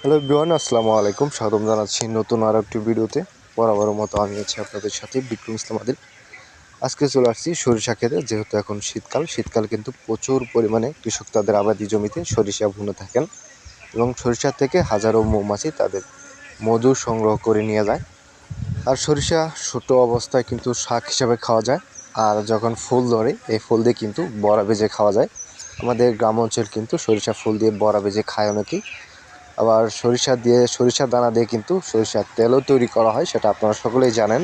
Hello everyone, আসসালামু আলাইকুম। স্বাগতম জানাচ্ছি নতুন আরও একটি ভিডিওতে। বরাবরের মতো আমি আছি আপনাদের সাথে বিক্রম ইসলাম আদিল। আজকে চলে আসছি সরিষা খেতে। যেহেতু এখন শীতকাল কিন্তু প্রচুর পরিমাণে কৃষক তাদের আবাদি জমিতে সরিষা বুনে থাকেন এবং সরিষা থেকে হাজারো মৌমাছি তাদের মধু সংগ্রহ করে নিয়ে যায়। আর সরিষা ছোট অবস্থায় কিন্তু শাক হিসাবে খাওয়া যায়, আর যখন ফুল ধরে এই ফুল দিয়ে কিন্তু বড়া ভেজে খাওয়া যায়। আমাদের গ্রাম অঞ্চল কিন্তু সরিষা ফুল দিয়ে বড়া ভেজে খায় অনেকেই। আবার সরিষার দানা দিয়ে কিন্তু সরিষার তেলও তৈরি করা হয়, সেটা আপনারা সকলেই জানেন।